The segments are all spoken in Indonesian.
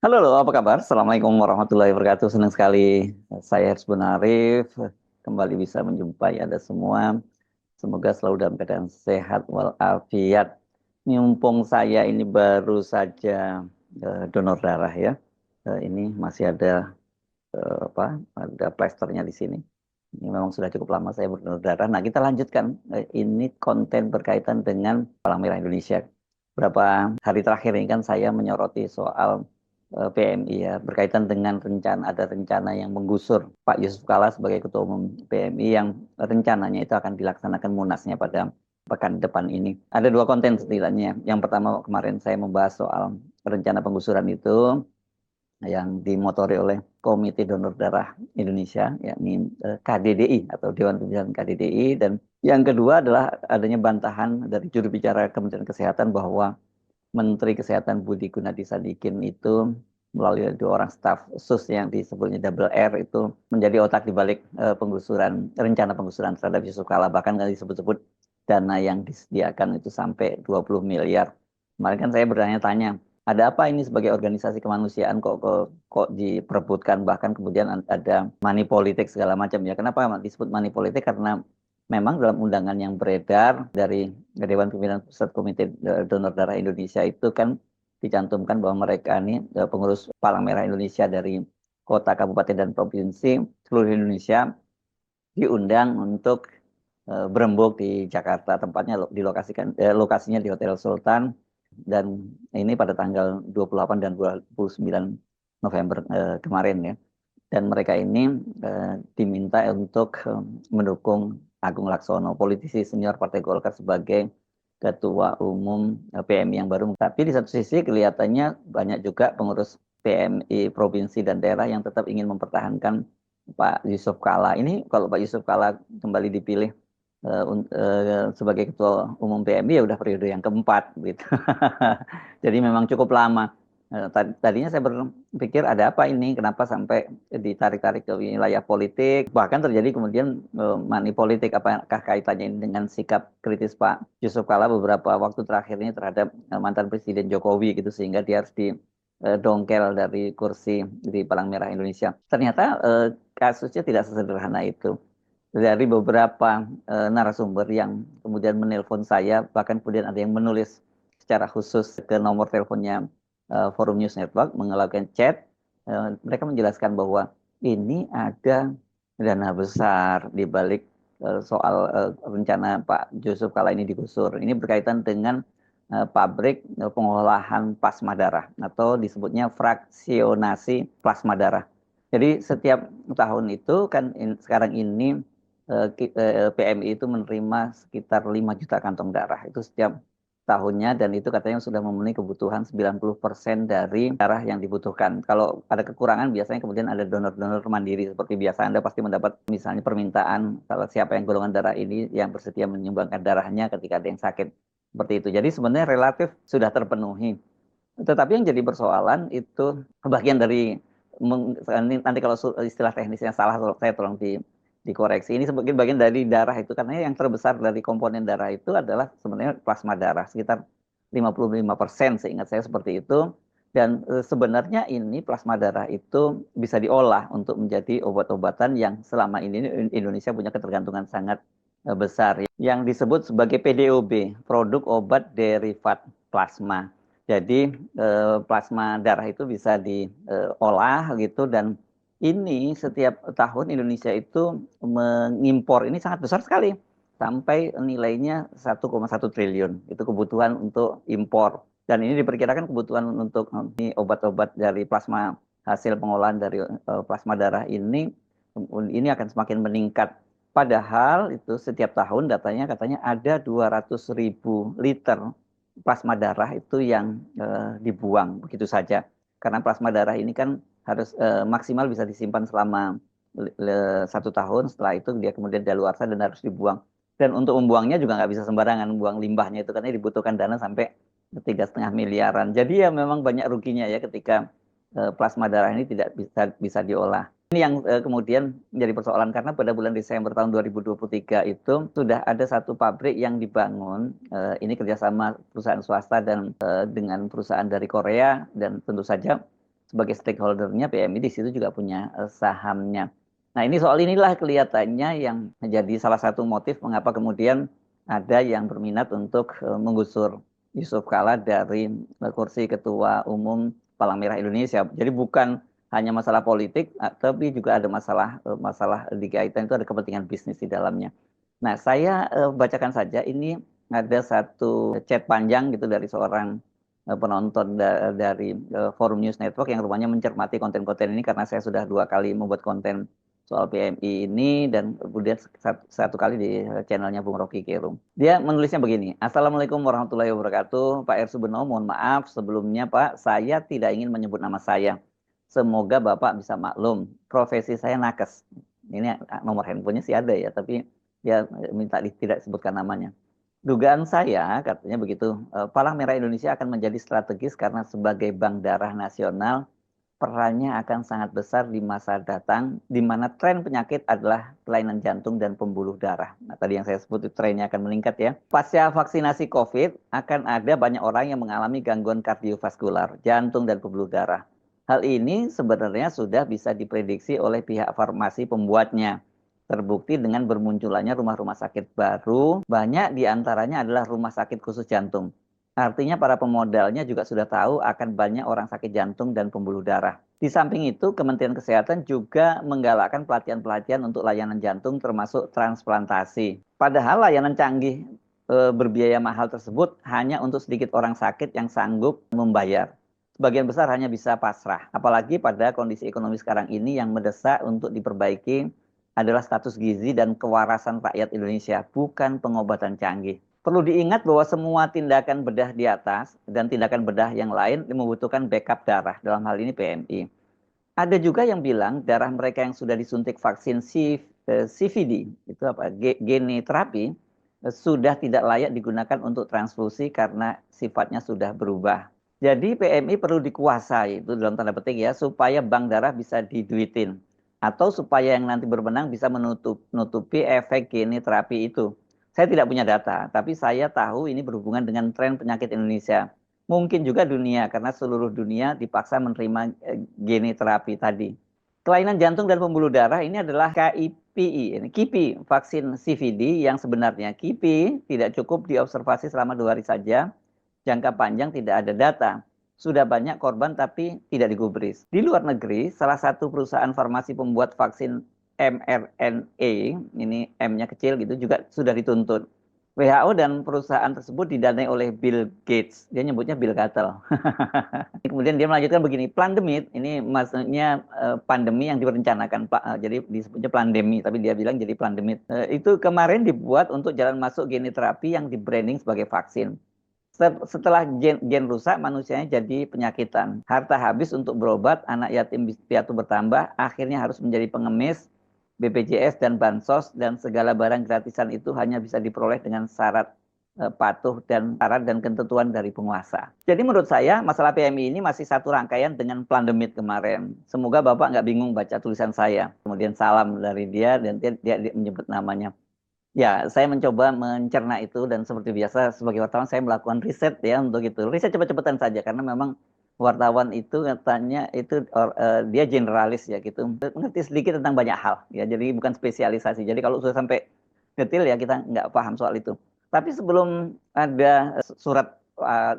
Halo, apa kabar? Assalamualaikum warahmatullahi wabarakatuh. Senang sekali saya Hersbun Arif kembali bisa menjumpai Anda semua. Semoga selalu dalam keadaan sehat walafiat. Mumpung saya ini baru saja donor darah ya. Ini masih ada ada plesternya di sini. Ini memang sudah cukup lama saya berdonor darah. Nah, kita lanjutkan. Ini konten berkaitan dengan Palang Merah Indonesia. Beberapa hari terakhir ini kan saya menyoroti soal PMI ya, berkaitan dengan ada rencana yang menggusur Pak Yusuf Kalla sebagai Ketua Umum PMI yang rencananya itu akan dilaksanakan munasnya pada pekan depan ini. Ada dua konten setidaknya. Yang pertama kemarin saya membahas soal rencana penggusuran itu yang dimotori oleh Komite Donor Darah Indonesia, yakni KDDI atau Dewan Pimpinan KDDI, dan yang kedua adalah adanya bantahan dari juru bicara Kementerian Kesehatan bahwa Menteri Kesehatan Budi Gunadi Sadikin itu melalui dua orang staf sus yang disebutnya double R itu menjadi otak di balik rencana penggusuran terhadap Yusuf Kalla, bahkan kan disebut-sebut dana yang disediakan itu sampai 20 miliar. Kemarin kan saya bertanya-tanya, ada apa ini sebagai organisasi kemanusiaan kok diperebutkan, bahkan kemudian ada money politik segala macam ya. Kenapa disebut money politik? Karena memang dalam undangan yang beredar dari Dewan Pimpinan Pusat Komite Donor Darah Indonesia itu kan dicantumkan bahwa mereka ini pengurus Palang Merah Indonesia dari kota, kabupaten, dan provinsi seluruh Indonesia diundang untuk berembuk di Jakarta, tempatnya lokasinya di Hotel Sultan, dan ini pada tanggal 28 dan 29 November kemarin ya. Dan mereka ini diminta untuk mendukung Agung Laksono, politisi senior Partai Golkar sebagai Ketua Umum PMI yang baru. Tapi di satu sisi kelihatannya banyak juga pengurus PMI provinsi dan daerah yang tetap ingin mempertahankan Pak Yusuf Kalla. Ini kalau Pak Yusuf Kalla kembali dipilih sebagai Ketua Umum PMI ya udah periode yang keempat gitu. Jadi memang cukup lama. Tadinya saya berpikir ada apa ini, kenapa sampai ditarik-tarik ke wilayah politik, bahkan terjadi kemudian money politik, apakah kaitannya ini dengan sikap kritis Pak Yusuf Kalla beberapa waktu terakhir ini terhadap mantan Presiden Jokowi gitu, sehingga dia harus didongkel dari kursi di Palang Merah Indonesia. Ternyata kasusnya tidak sesederhana itu. Dari beberapa narasumber yang kemudian menelpon saya, bahkan kemudian ada yang menulis secara khusus ke nomor teleponnya Forum News Network, melakukan chat, mereka menjelaskan bahwa ini ada dana besar di balik soal rencana Pak Yusuf Kalla ini digusur. Ini berkaitan dengan pabrik pengolahan plasma darah atau disebutnya fraksionasi plasma darah. Jadi setiap tahun itu kan sekarang ini PMI itu menerima sekitar 5 juta kantong darah itu setiap tahunnya, dan itu katanya sudah memenuhi kebutuhan 90% dari darah yang dibutuhkan. Kalau ada kekurangan biasanya kemudian ada donor-donor mandiri seperti biasa. Anda pasti mendapat misalnya permintaan kalau siapa yang golongan darah ini yang bersedia menyumbangkan darahnya ketika ada yang sakit. Seperti itu. Jadi sebenarnya relatif sudah terpenuhi. Tetapi yang jadi persoalan itu bagian dari nanti kalau istilah teknisnya salah saya tolong dikoreksi. Ini sebagai bagian dari darah itu, karena yang terbesar dari komponen darah itu adalah sebenarnya plasma darah sekitar 55% seingat saya seperti itu. Dan sebenarnya ini plasma darah itu bisa diolah untuk menjadi obat-obatan yang selama ini Indonesia punya ketergantungan sangat besar, yang disebut sebagai PDOB, produk obat derivat plasma. Jadi plasma darah itu bisa diolah gitu, dan ini setiap tahun Indonesia itu mengimpor ini sangat besar sekali, sampai nilainya 1,1 triliun itu kebutuhan untuk impor. Dan ini diperkirakan kebutuhan untuk obat-obat dari plasma, hasil pengolahan dari plasma darah ini akan semakin meningkat. Padahal itu setiap tahun datanya katanya ada 200.000 liter plasma darah itu yang dibuang begitu saja. Karena plasma darah ini kan harus maksimal bisa disimpan selama 1 tahun. Setelah itu dia kemudian daluarsa dan harus dibuang. Dan untuk membuangnya juga nggak bisa sembarangan, membuang limbahnya itu karena dibutuhkan dana sampai 3,5 miliaran. Jadi ya memang banyak ruginya ya ketika plasma darah ini tidak bisa diolah. Ini yang kemudian menjadi persoalan karena pada bulan Desember tahun 2023 itu sudah ada satu pabrik yang dibangun, ini kerjasama perusahaan swasta dan dengan perusahaan dari Korea, dan tentu saja sebagai stakeholder-nya PMI di situ juga punya sahamnya. Nah, ini soal inilah kelihatannya yang menjadi salah satu motif mengapa kemudian ada yang berminat untuk menggusur Yusuf Kala dari kursi Ketua Umum Palang Merah Indonesia. Jadi bukan hanya masalah politik, tapi juga ada masalah dikaitan itu ada kepentingan bisnis di dalamnya. Nah, saya bacakan saja ini ada satu chat panjang gitu dari seorang penonton dari Forum News Network yang rupanya mencermati konten-konten ini karena saya sudah 2 kali membuat konten soal PMI ini dan kemudian satu kali di channelnya Bung Rocky Gerung. Dia menulisnya begini, Assalamualaikum warahmatullahi wabarakatuh, Pak Ersubeno, mohon maaf sebelumnya Pak, saya tidak ingin menyebut nama saya. Semoga Bapak bisa maklum, profesi saya nakes. Ini nomor handphonenya sih ada ya, tapi dia minta tidak disebutkan namanya. Dugaan saya, katanya begitu, Palang Merah Indonesia akan menjadi strategis karena sebagai bank darah nasional, perannya akan sangat besar di masa datang, di mana tren penyakit adalah kelainan jantung dan pembuluh darah. Nah, tadi yang saya sebut itu trennya akan meningkat ya. Pasca vaksinasi COVID, akan ada banyak orang yang mengalami gangguan kardiovaskular, jantung dan pembuluh darah. Hal ini sebenarnya sudah bisa diprediksi oleh pihak farmasi pembuatnya. Terbukti dengan bermunculannya rumah-rumah sakit baru, banyak diantaranya adalah rumah sakit khusus jantung. Artinya para pemodalnya juga sudah tahu akan banyak orang sakit jantung dan pembuluh darah. Di samping itu, Kementerian Kesehatan juga menggalakkan pelatihan-pelatihan untuk layanan jantung termasuk transplantasi. Padahal layanan canggih berbiaya mahal tersebut hanya untuk sedikit orang sakit yang sanggup membayar. Sebagian besar hanya bisa pasrah. Apalagi pada kondisi ekonomi sekarang ini yang mendesak untuk diperbaiki adalah status gizi dan kewarasan rakyat Indonesia, bukan pengobatan canggih. Perlu diingat bahwa semua tindakan bedah di atas dan tindakan bedah yang lain membutuhkan backup darah, dalam hal ini PMI. Ada juga yang bilang darah mereka yang sudah disuntik vaksin CVD, itu apa, gene terapi, sudah tidak layak digunakan untuk transfusi karena sifatnya sudah berubah. Jadi PMI perlu dikuasai, itu dalam tanda petik ya, supaya bank darah bisa diduitin atau supaya yang nanti berwenang bisa menutupi efek gene terapi itu. Saya tidak punya data, tapi saya tahu ini berhubungan dengan tren penyakit Indonesia. Mungkin juga dunia, karena seluruh dunia dipaksa menerima gene terapi tadi. Kelainan jantung dan pembuluh darah ini adalah KIPI, vaksin CVD yang sebenarnya KIPI tidak cukup diobservasi selama 2 hari saja, jangka panjang tidak ada data. Sudah banyak korban tapi tidak digubris. Di luar negeri, salah satu perusahaan farmasi pembuat vaksin mRNA, ini M-nya kecil gitu, juga sudah dituntut. WHO dan perusahaan tersebut didanai oleh Bill Gates. Dia nyebutnya Bill Gatel. Kemudian dia melanjutkan begini, plandemit, ini maksudnya pandemi yang direncanakan, jadi disebutnya plandemi, tapi dia bilang jadi plandemit. Itu kemarin dibuat untuk jalan masuk gene terapi yang di-branding sebagai vaksin. Setelah gen rusak, manusianya jadi penyakitan. Harta habis untuk berobat, anak yatim piatu bertambah, akhirnya harus menjadi pengemis, BPJS dan Bansos, dan segala barang gratisan itu hanya bisa diperoleh dengan syarat patuh dan syarat dan ketentuan dari penguasa. Jadi menurut saya, masalah PMI ini masih satu rangkaian dengan plandemit kemarin. Semoga Bapak nggak bingung baca tulisan saya. Kemudian salam dari dia, dan dia menyebut namanya. Ya, saya mencoba mencerna itu dan seperti biasa sebagai wartawan saya melakukan riset ya untuk itu. Riset cepat-cepatan saja karena memang wartawan itu katanya itu dia generalis ya gitu. Mengerti sedikit tentang banyak hal ya. Jadi bukan spesialisasi. Jadi kalau sudah sampai detail ya kita nggak paham soal itu. Tapi sebelum ada surat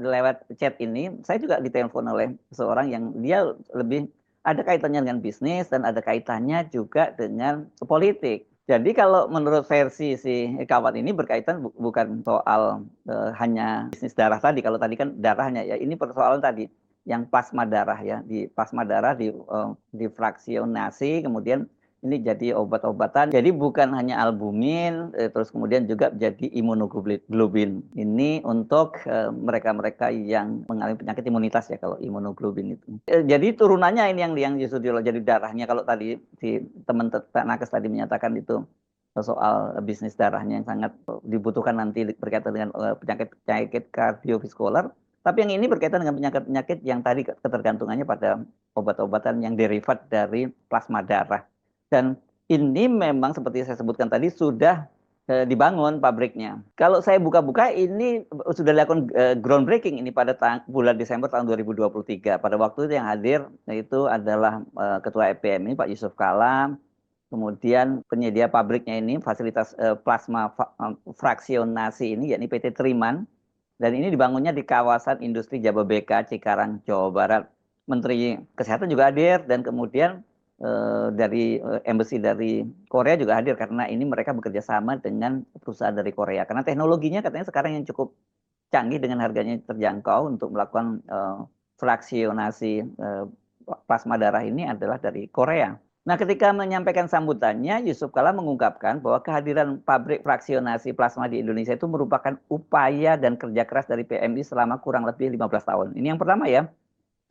lewat chat ini, saya juga ditelepon oleh seorang yang dia lebih ada kaitannya dengan bisnis dan ada kaitannya juga dengan politik. Jadi kalau menurut versi si kawan ini berkaitan bukan soal hanya bisnis darah tadi. Kalau tadi kan darahnya ya, ini persoalan tadi yang plasma darah ya. Di plasma darah difraksionasi kemudian ini jadi obat-obatan. Jadi bukan hanya albumin, terus kemudian juga jadi imunoglobulin. Ini untuk mereka-mereka yang mengalami penyakit imunitas ya kalau imunoglobulin itu. Jadi turunannya ini yang justru jadi darahnya. Kalau tadi si teman nakes tadi menyatakan itu soal bisnis darahnya yang sangat dibutuhkan nanti berkaitan dengan penyakit kardiovaskular. Tapi yang ini berkaitan dengan penyakit-penyakit yang tadi ketergantungannya pada obat-obatan yang derivat dari plasma darah. Dan ini memang seperti saya sebutkan tadi sudah dibangun pabriknya. Kalau saya buka-buka ini sudah dilakukan groundbreaking ini pada bulan Desember tahun 2023. Pada waktu itu yang hadir itu adalah Ketua EPMI Pak Yusuf Kala, kemudian penyedia pabriknya ini fasilitas plasma fraksionasi ini yakni PT Triman, dan ini dibangunnya di kawasan industri Jababeka, Cikarang, Jawa Barat. Menteri Kesehatan juga hadir dan kemudian dari embassy dari Korea juga hadir karena ini mereka bekerja sama dengan perusahaan dari Korea. Karena teknologinya katanya sekarang yang cukup canggih dengan harganya terjangkau untuk melakukan fraksionasi plasma darah ini adalah dari Korea. Nah, ketika menyampaikan sambutannya, Yusuf Kala mengungkapkan bahwa kehadiran pabrik fraksionasi plasma di Indonesia itu merupakan upaya dan kerja keras dari PMI selama kurang lebih 15 tahun. Ini yang pertama ya.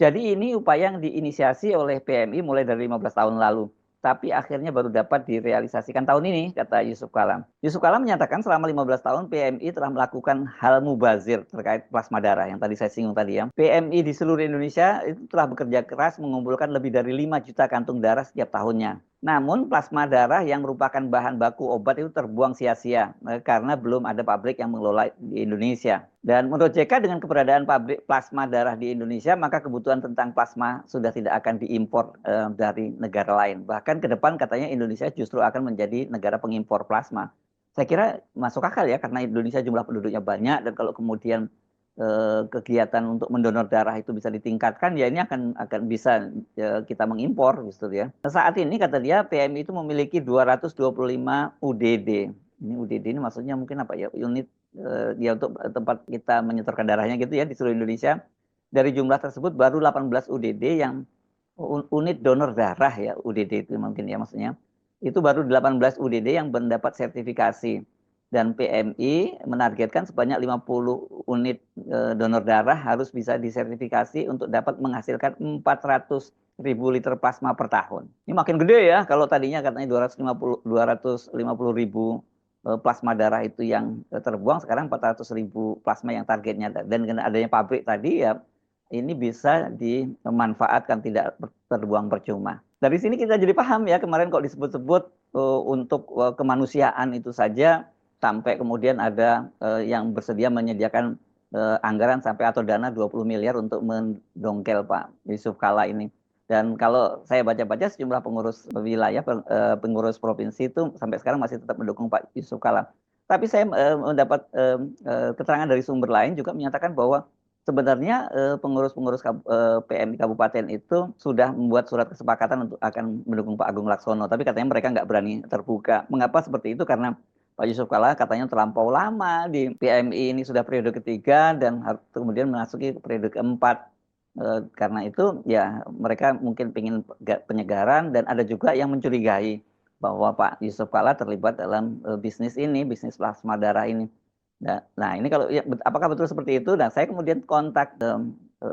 Jadi ini upaya yang diinisiasi oleh PMI mulai dari 15 tahun lalu. Tapi akhirnya baru dapat direalisasikan tahun ini, kata Yusuf Kala. Yusuf Kala menyatakan selama 15 tahun PMI telah melakukan hal mubazir terkait plasma darah yang tadi saya singgung tadi ya. PMI di seluruh Indonesia itu telah bekerja keras mengumpulkan lebih dari 5 juta kantung darah setiap tahunnya. Namun plasma darah yang merupakan bahan baku obat itu terbuang sia-sia karena belum ada pabrik yang mengelola di Indonesia. Dan menurut JK dengan keberadaan pabrik plasma darah di Indonesia, maka kebutuhan tentang plasma sudah tidak akan diimpor dari negara lain. Bahkan ke depan katanya Indonesia justru akan menjadi negara pengimpor plasma. Saya kira masuk akal ya karena Indonesia jumlah penduduknya banyak dan kalau kemudian kegiatan untuk mendonor darah itu bisa ditingkatkan, ya ini akan bisa kita mengimpor gitu ya. Saat ini kata dia PMI itu memiliki 225 UDD. Ini UDD ini maksudnya mungkin apa ya, unit ya untuk tempat kita menyetorkan darahnya gitu ya di seluruh Indonesia. Dari jumlah tersebut baru 18 UDD yang unit donor darah ya, UDD itu mungkin ya maksudnya. Itu baru 18 UDD yang mendapat sertifikasi. Dan PMI menargetkan sebanyak 50 unit donor darah harus bisa disertifikasi untuk dapat menghasilkan 400.000 liter plasma per tahun. Ini makin gede ya, kalau tadinya katanya 250 ribu plasma darah itu yang terbuang, sekarang 400.000 plasma yang targetnya. Dan dengan adanya pabrik tadi ya, ini bisa dimanfaatkan, tidak terbuang percuma. Dari sini kita jadi paham ya, kemarin kok disebut-sebut untuk kemanusiaan itu saja, sampai kemudian ada yang bersedia menyediakan anggaran sampai atau dana 20 miliar untuk mendongkel Pak Yusuf Kala ini. Dan kalau saya baca-baca sejumlah pengurus wilayah, pengurus provinsi itu sampai sekarang masih tetap mendukung Pak Yusuf Kala. Tapi saya mendapat keterangan dari sumber lain juga menyatakan bahwa sebenarnya pengurus-pengurus PMI Kabupaten itu sudah membuat surat kesepakatan untuk akan mendukung Pak Agung Laksono. Tapi katanya mereka nggak berani terbuka. Mengapa seperti itu? Karena Pak Yusuf Kala katanya terlampau lama di PMI, ini sudah periode ketiga dan kemudian memasuki periode keempat. Karena itu ya mereka mungkin ingin penyegaran, dan ada juga yang mencurigai bahwa Pak Yusuf Kala terlibat dalam bisnis ini, bisnis plasma darah ini. Nah ini kalau ya, apakah betul seperti itu? Dan saya kemudian kontak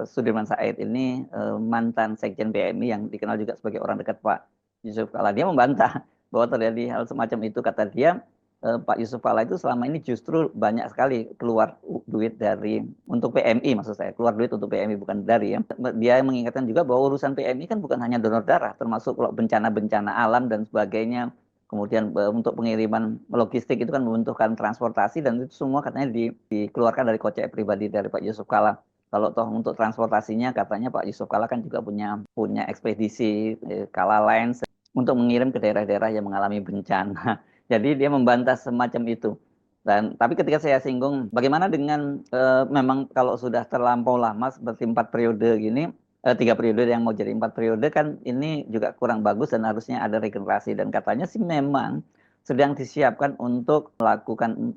Sudirman Said ini mantan Sekjen PMI yang dikenal juga sebagai orang dekat Pak Yusuf Kala. Dia membantah bahwa terjadi hal semacam itu. Kata dia, Pak Yusuf Kala itu selama ini justru banyak sekali keluar duit dari untuk PMI, maksud saya keluar duit untuk PMI bukan dari ya. Dia mengingatkan juga bahwa urusan PMI kan bukan hanya donor darah, termasuk kalau bencana-bencana alam dan sebagainya. Kemudian untuk pengiriman logistik itu kan membutuhkan transportasi, dan itu semua katanya dikeluarkan dari kocek pribadi dari Pak Yusuf Kala. Kalau toh untuk transportasinya katanya Pak Yusuf Kala kan juga punya ekspedisi Kala Lines untuk mengirim ke daerah-daerah yang mengalami bencana. Jadi dia membantah semacam itu. Dan tapi ketika saya singgung bagaimana dengan memang kalau sudah terlampau lama seperti 4 periode gini, 3 periode yang mau jadi 4 periode kan ini juga kurang bagus dan harusnya ada regenerasi, dan katanya sih memang sedang disiapkan untuk melakukan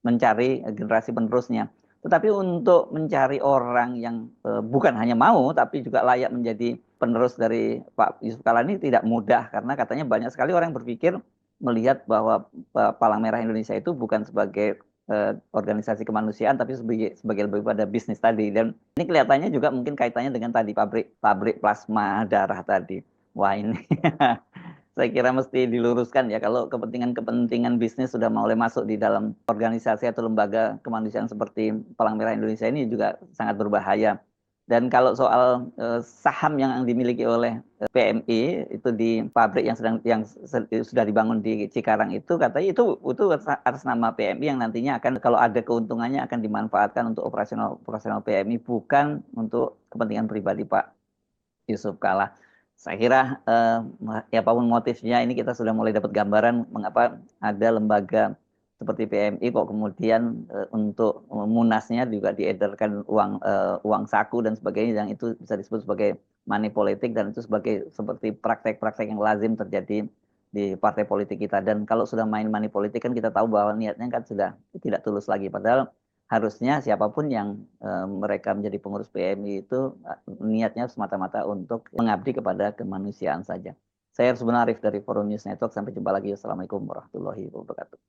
mencari generasi penerusnya. Tetapi untuk mencari orang yang bukan hanya mau tapi juga layak menjadi penerus dari Pak Yusuf Kala ini tidak mudah, karena katanya banyak sekali orang yang berpikir melihat bahwa Palang Merah Indonesia itu bukan sebagai organisasi kemanusiaan tapi sebagai lebih pada bisnis tadi. Dan ini kelihatannya juga mungkin kaitannya dengan tadi pabrik plasma darah tadi. Wah ini saya kira mesti diluruskan ya, kalau kepentingan bisnis sudah mulai masuk di dalam organisasi atau lembaga kemanusiaan seperti Palang Merah Indonesia ini juga sangat berbahaya. Dan kalau soal saham yang dimiliki oleh PMI itu di pabrik yang sudah dibangun di Cikarang itu katanya itu atas nama PMI yang nantinya akan kalau ada keuntungannya akan dimanfaatkan untuk operasional PMI bukan untuk kepentingan pribadi Pak Yusuf Kalla. Saya kira ya apapun motifnya ini kita sudah mulai dapat gambaran mengapa ada lembaga seperti PMI kok kemudian untuk munasnya juga diedarkan uang saku dan sebagainya yang itu bisa disebut sebagai money politik dan itu seperti praktek-praktek yang lazim terjadi di partai politik kita. Dan kalau sudah main money politik kan kita tahu bahwa niatnya kan sudah tidak tulus lagi, padahal harusnya siapapun yang mereka menjadi pengurus PMI itu niatnya semata-mata untuk mengabdi kepada kemanusiaan saja. Saya Arsy Arif dari Forum News Network. Sampai jumpa lagi. Assalamualaikum warahmatullahi wabarakatuh.